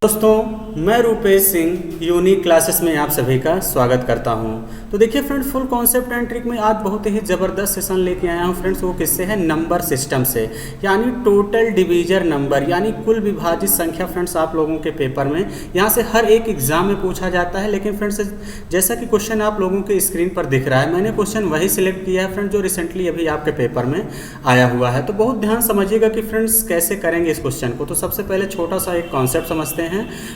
दोस्तों, मैं Rupesh Singh unique classes में आप सभी का स्वागत करता हूं। तो देखिए friends, full concept and trick में आज बहुत ही ज़बरदस्त सेशन लेके आया हूं फ्रेंड्स। वो किससे है? नंबर सिस्टम से, यानी टोटल डिवीजर नंबर, यानी कुल विभाजित संख्या। फ्रेंड्स, आप लोगों के पेपर में यहाँ से हर एक एग्जाम में पूछा जाता है। लेकिन फ्रेंड्स, जैसा कि क्वेश्चन आप लोगों के स्क्रीन पर दिख रहा है, मैंने क्वेश्चन वही सिलेक्ट किया है फ्रेंड्स जो रिसेंटली अभी आपके पेपर में आया हुआ है। तो बहुत ध्यान समझिएगा कि फ्रेंड्स कैसे करेंगे इस क्वेश्चन को। तो सबसे पहले छोटा सा एक कॉन्सेप्ट समझते हैं,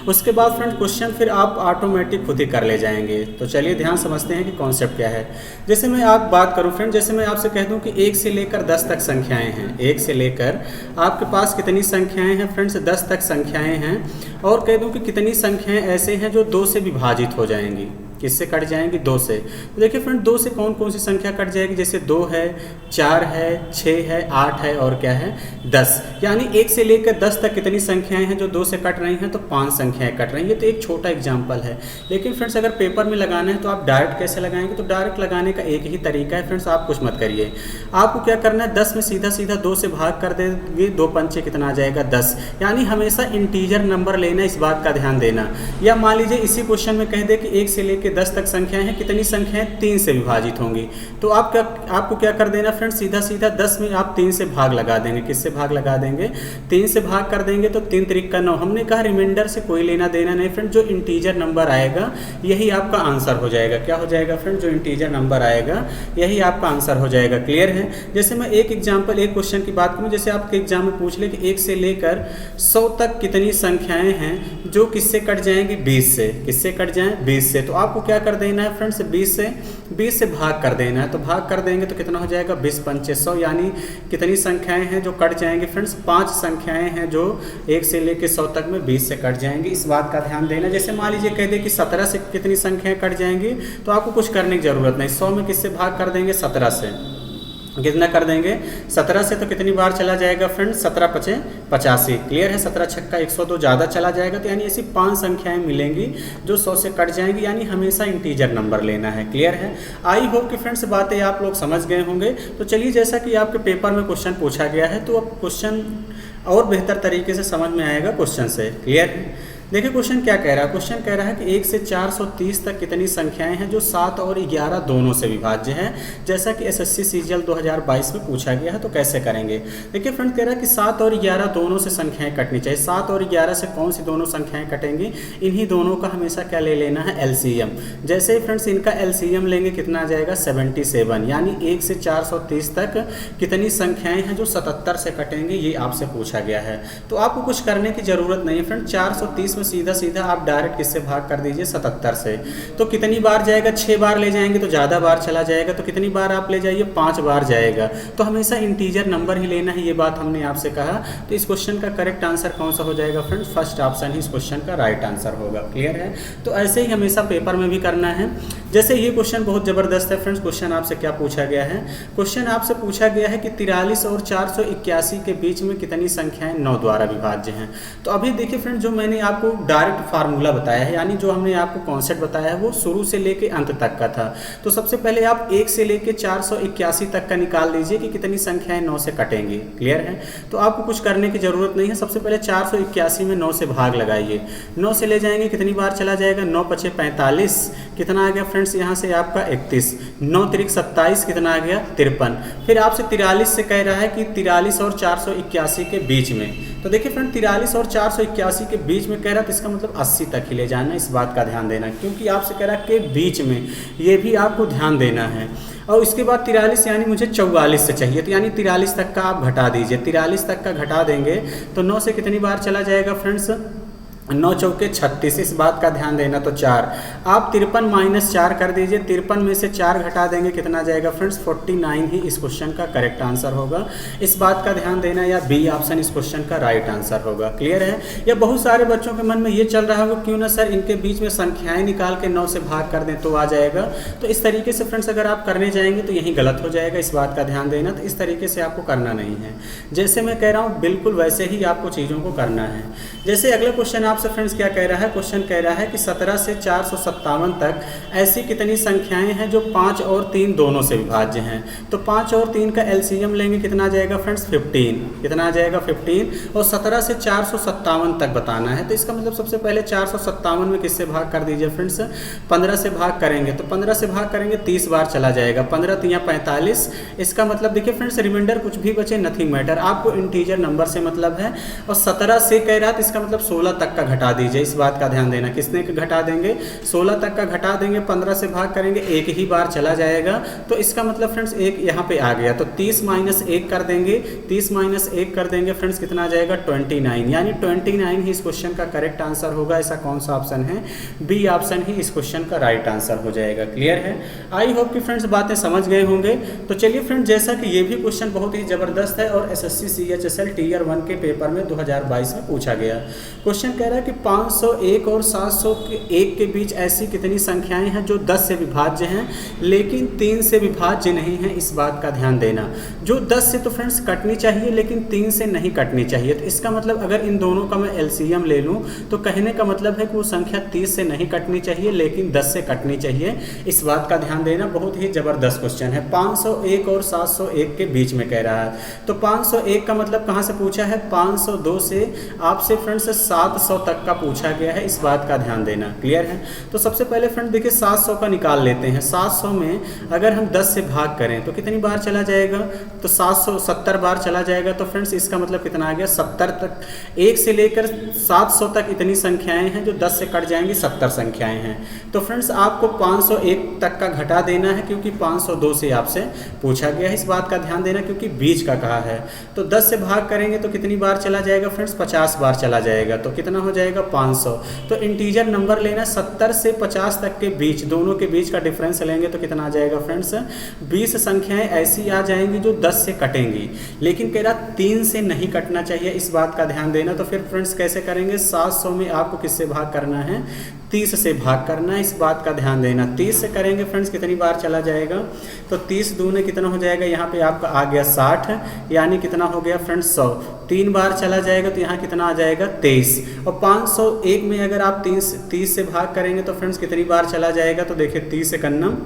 उसके बाद फ्रेंड्स क्वेश्चन फिर आप ऑटोमेटिक खुद ही कर ले जाएंगे। तो चलिए ध्यान समझते हैं कि कॉन्सेप्ट क्या है। जैसे मैं आप बात करूं फ्रेंड, जैसे मैं आपसे कह दूं कि 1 से लेकर 10 तक संख्याएं हैं। 1 से लेकर आपके पास कितनी संख्याएं हैं फ्रेंड्स? 10 तक संख्याएं हैं। और कह दूं कि कितनी संख्याएं ऐसे हैं जो 2 से विभाजित हो जाएंगी। किससे कट जाएंगी? 2 से। तो देखिए फ्रेंड, 2 से कौन कौन सी संख्या कट जाएगी? जैसे 2 है, 4 है, 6 है, 8 है और क्या है? 10। यानी 1 से लेकर 10 तक कितनी संख्याएं हैं जो 2 से कट रही हैं? तो 5 संख्याएं कट रही हैं। ये तो एक छोटा एग्जाम्पल है। लेकिन फ्रेंड्स, अगर पेपर में लगाना है तो आप डायरेक्ट कैसे लगाएंगे? तो डायरेक्ट लगाने का एक ही तरीका है फ्रेंड्स, आप कुछ मत करिए। आपको क्या करना है? 10 में सीधा सीधा 2 से भाग कर देंगे। 2 पंचे कितना आ जाएगा? 10। यानी हमेशा इंटीजर नंबर लेना, इस बात का ध्यान देना। या मान लीजिए इसी क्वेश्चन में कह दे कि 1 से लेकर 10 तक संख्याएं हैं, कितनी संख्याएं? 3 से विभाजित होंगी। तो आपको क्या कर देना फ्रेंड्स? सीधा सीधा 10 में आप 3 से भाग लगा देंगे। किससे भाग लगा देंगे? 3 से भाग कर देंगे तो 3 त्रिक का 9। हमने कहा रिमाइंडर से कोई लेना देना नहीं फ्रेंड, जो इंटीजर नंबर आएगा यही आपका आंसर हो जाएगा। क्या हो जाएगा फ्रेंड? जो इंटीजर नंबर आएगा यही आपका आंसर हो जाएगा। क्लियर है? जैसे मैं एक एग्जाम्पल, एक क्वेश्चन की बात करूँ, जैसे आपके एग्जाम में पूछ ले कि 1 से लेकर 100 तक कितनी संख्याएं हैं जो किससे कट जाएंगी? 20 से। किससे कट जाएं? 20 से। तो आपको क्या कर देना है फ्रेंड्स? 20 से भाग कर देना है। तो भाग कर देंगे तो कितना हो जाएगा? 20 पंचे 100। यानी कितनी संख्याएं हैं जो कट जाएंगे फ्रेंड्स? 5 संख्याएं हैं जो 1 से लेकर 100 तक में 20 से कट जाएंगी। इस बात का ध्यान देना। जैसे मान लीजिए कह दे कि 17 से कितनी संख्याएं कट जाएंगी, तो आपको कुछ करने की जरूरत नहीं। 100 में किससे भाग कर देंगे? 17 से। कितना कर देंगे? 17 से। तो कितनी बार चला जाएगा फ्रेंड्स? 17 पचे 85। क्लियर है? 17 छक्का 102 ज़्यादा चला जाएगा। तो यानी ऐसी 5 संख्याएं मिलेंगी जो 100 से कट जाएंगी। यानी हमेशा इंटीजर नंबर लेना है। क्लियर है? आई होप कि फ्रेंड्स बातें आप लोग समझ गए होंगे। तो चलिए, जैसा कि आपके पेपर में क्वेश्चन पूछा गया है, तो अब क्वेश्चन और बेहतर तरीके से समझ में आएगा क्वेश्चन से। क्लियर है? देखिए क्वेश्चन क्या कह रहा है। क्वेश्चन कह रहा है कि 1 से 430 तक कितनी संख्याएं हैं जो 7 और 11 दोनों से विभाज्य हैं, जैसा कि एसएससी सीजीएल 2022 में पूछा गया है। तो कैसे करेंगे? देखिए फ्रेंड, कह रहा है कि 7 और 11 दोनों से संख्याएं कटनी चाहिए। 7 और 11 से कौन सी दोनों संख्याएं कटेंगी? इन्हीं दोनों का हमेशा क्या ले लेना है? एलसीएम। जैसे ही फ्रेंड्स इनका एलसीएम लेंगे, कितना आ जाएगा? 77। यानी 1 से 430 तक कितनी संख्याएं हैं जो 77 से कटेंगे, ये आपसे पूछा गया है। तो आपको कुछ करने की जरूरत नहीं है फ्रेंड। 430 में सीधा सीधा आप डायरेक्ट किससे भाग कर दीजिए? 77 से। तो कितनी बार जाएगा? 6 बार ले जाएंगे तो ज़्यादा बार चला जाएगा। तो कितनी बार आप ले जाइए? 5 बार जाएगा। तो हमेशा इंटीजर नंबर ही लेना है, ये बात हमने आपसे कहा। तो इस क्वेश्चन का करेक्ट आंसर कौन सा हो जाएगा फ्रेंड्स? फर्स्ट ऑप्शन ही इस क्वेश्चन का राइट आंसर होगा। क्लियर है? तो ऐसे ही हमेशा पेपर में भी करना है। जैसे ये क्वेश्चन बहुत ज़बरदस्त है फ्रेंड्स। क्वेश्चन आपसे क्या पूछा गया है? क्वेश्चन आपसे पूछा गया है कि 43 और 481 के बीच में कितनी संख्याएं 9 द्वारा विभाज्य हैं। तो अभी देखिए फ्रेंड, जो मैंने आपको डायरेक्ट फार्मूला बताया है, यानी जो हमने आपको कॉन्सेप्ट बताया है, वो शुरू से लेके अंत तक का था। तो सबसे पहले आप 1 से लेके 481 तक का निकाल लीजिए कि कितनी संख्याएं 9 से कटेंगी। क्लियर है? तो आपको कुछ करने की जरूरत नहीं है। सबसे पहले 481 में 9 से भाग लगाइए। 9 से ले जाएंगे, कितनी बार चला जाएगा? 9 पचे 45। कितना आ गया फ्रेंड्स? यहाँ से आपका 31। 9 त्रिक 27। कितना आ गया? 53। फिर आपसे 43 से कह रहा है कि 43 और 481 के बीच में। तो देखिए फ्रेंड, 43 और 481 के बीच में कह रहा है, तो इसका मतलब 80 तक ही ले जाना। इस बात का ध्यान देना, क्योंकि आपसे कह रहा है कि बीच में, ये भी आपको ध्यान देना है। और इसके बाद 43 यानी मुझे 44 से चाहिए, तो यानी 43 तक का आप घटा दीजिए। 43 तक का घटा देंगे तो 9 से कितनी बार चला जाएगा फ्रेंड्स? 9 चौके 36। इस बात का ध्यान देना। तो 4 आप 53 माइनस 4 कर दीजिए। 53 में से 4 घटा देंगे, कितना जाएगा फ्रेंड्स? 49 ही इस क्वेश्चन का करेक्ट आंसर होगा। इस बात का ध्यान देना, या बी ऑप्शन इस क्वेश्चन का राइट आंसर होगा। क्लियर है? या बहुत सारे बच्चों के मन में ये चल रहा होगा, क्यों ना सर इनके बीच में संख्याएं निकाल के 9 से भाग कर दें तो आ जाएगा। तो इस तरीके से फ्रेंड्स अगर आप करने जाएंगे तो यही गलत हो जाएगा। इस बात का ध्यान देना। तो इस तरीके से आपको करना नहीं है। जैसे मैं कह रहा हूँ बिल्कुल वैसे ही आपको चीज़ों को करना है। जैसे अगला क्वेश्चन आपसे फ्रेंड्स क्या कह रहा है, क्वेश्चन कह रहा है कि 17 से 457 तक ऐसी कितनी संख्याएं हैं जो 5 और 3 दोनों से विभाज्य हैं। तो 5 और 3 का एलसीएम लेंगे, कितना आ जाएगा फ्रेंड्स 15, कितना आ जाएगा 15, और 17 से 457 तक बताना है। तो इसका मतलब सबसे पहले 457 में किससे भाग कर दीजिए फ्रेंड्स, 15 से भाग करेंगे, तो 15 से भाग करेंगे 30 बार चला जाएगा, 15 तिया 45। इसका मतलब देखिए फ्रेंड्स रिमाइंडर कुछ भी बचे नथिंग मैटर, आपको इंटीजर नंबर से मतलब है। और 17 से कह रहा था, इसका मतलब 16 तक का घटा दीजिए, इस बात का ध्यान देना, किसने घटा देंगे 16 तक का घटा देंगे, 15 से भाग करेंगे, एक ही बार चला जाएगा। तो इसका मतलब फ्रेंड्स एक यहाँ पे आ गया, तो 30 माइनस 1 कर देंगे, 30 माइनस 1 कर देंगे फ्रेंड्स, कितना आ जाएगा 29, यानी 29 ही इस क्वेश्चन का करेक्ट आंसर होगा। ऐसा कौन सा ऑप्शन है, बी ऑप्शन ही इस क्वेश्चन का राइट आंसर हो जाएगा। क्लियर है, आई होप कि फ्रेंड्स बातें समझ गए होंगे। तो चलिए फ्रेंड्स, जैसा कि ये भी क्वेश्चन बहुत ही जबरदस्त है और एसएससी सीएचएसएल टीयर 1 के पेपर में 2022 में पूछा गया। क्वेश्चन कह रहा है कि 501 और 701 के बीच ऐसी कितनी संख्याएं हैं जो 10 से विभाज्य हैं लेकिन 3 से विभाज्य नहीं है, इस बात का ध्यान देना। जो 10 से तो फ्रेंड्स कटनी चाहिए लेकिन 3 से नहीं कटनी चाहिए। तो इसका मतलब अगर इन दोनों का मैं एलसीएम ले लूं तो कहने का मतलब है कि वो संख्या 30 से नहीं कटनी चाहिए लेकिन 10 से कटनी चाहिए, इस बात का ध्यान देना। बहुत ही जबरदस्त क्वेश्चन है। 501 और 701 के बीच में कह रहा है, तो 501 का मतलब कहाँ से पूछा है, 502 से आपसे फ्रेंड्स 700 तक का पूछा गया है, इस बात का ध्यान देना। क्लियर है, तो सबसे पहले फ्रेंड देखिए 700 का निकाल लेते हैं। 700 में अगर हम 10 से भाग करें तो कितनी बार चला जाएगा, तो 770 बार चला जाएगा। तो फ्रेंड्स इसका मतलब कितना आ गया 70 तक, 1 से लेकर 700 तक इतनी संख्याएं हैं जो 10 से कट जाएंगी, 70 संख्याएं हैं। तो फ्रेंड्स आपको 501 तक का घटा देना है क्योंकि 502 से आपसे पूछा गया है, इस बात का ध्यान देना क्योंकि बीच का कहा है। तो 10 से भाग करेंगे तो कितनी बार चला जाएगा फ्रेंड्स, 50 बार चला जाएगा, तो कितना हो जाएगा 500। तो इंटीजर नंबर लेना, 70 से 50 तक के बीच, दोनों के बीच का डिफरेंस लेंगे तो कितना आ जाएगा फ्रेंड्स, 20 संख्याएं ऐसी आ जाएंगी जो 10 से कटेंगी लेकिन कह रहा 3 से नहीं कटना चाहिए, इस बात का ध्यान देना। तो फिर फ्रेंड्स कैसे करेंगे, 700 में आपको किससे भाग करना है, 30 से भाग करना है, इस बात का ध्यान देना। 30 से करेंगे फ्रेंड्स कितनी बार चला जाएगा, तो 30 दूने कितना हो जाएगा, यहाँ पे आपका आ गया 60, यानी कितना हो गया फ्रेंड्स 100। 3 बार चला जाएगा तो यहाँ कितना आ जाएगा 23। और 501 में अगर आप 30 से भाग करेंगे तो फ्रेंड्स कितनी बार चला जाएगा, तो देखिए 30 से करना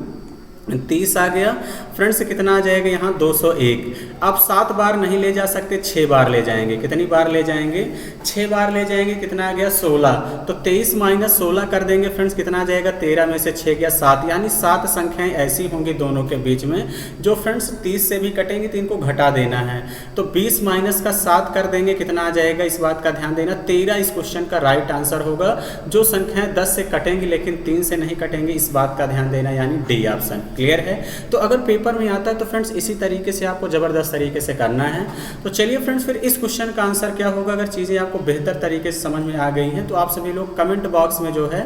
30 आ गया फ्रेंड्स, कितना आ जाएगा यहाँ 201। आप 7 बार नहीं ले जा सकते, 6 बार ले जाएंगे, कितनी बार ले जाएंगे 6 बार ले जाएंगे, कितना आ गया 16। तो 23 माइनस 16 कर देंगे फ्रेंड्स, कितना आ जाएगा 13 में से 6 गया 7, यानी 7 संख्याएं ऐसी होंगी दोनों के बीच में जो फ्रेंड्स 30 से भी कटेंगी, तो इनको घटा देना है। तो 20 माइनस का 7 कर देंगे, कितना आ जाएगा, इस बात का ध्यान देना 13 इस क्वेश्चन का राइट आंसर होगा। जो संख्याएं 10 से कटेंगी लेकिन 3 से नहीं कटेंगी, इस बात का ध्यान देना, यानी डी ऑप्शन। क्लियर है, तो अगर पेपर में आता है तो फ्रेंड्स इसी तरीके से आपको जबरदस्त तरीके से करना है। तो चलिए फ्रेंड्स, फिर इस क्वेश्चन का आंसर क्या होगा, अगर चीज़ें आपको बेहतर तरीके से समझ में आ गई हैं तो आप सभी लोग कमेंट बॉक्स में जो है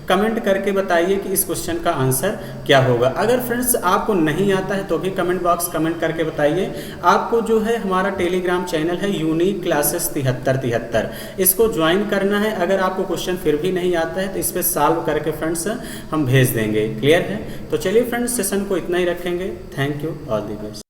कमेंट करके बताइए कि इस क्वेश्चन का आंसर क्या होगा। अगर फ्रेंड्स आपको नहीं आता है तो भी कमेंट बॉक्स कमेंट करके बताइए। आपको जो है हमारा टेलीग्राम चैनल है यूनिक क्लासेस 7373, इसको ज्वाइन करना है। अगर आपको क्वेश्चन फिर भी नहीं आता है तो इस पर सॉल्व करके फ्रेंड्स हम भेज देंगे। क्लियर है, तो चलिए फ्रेंड्स सेशन को इतना ही रखेंगे। Thank you, all the best.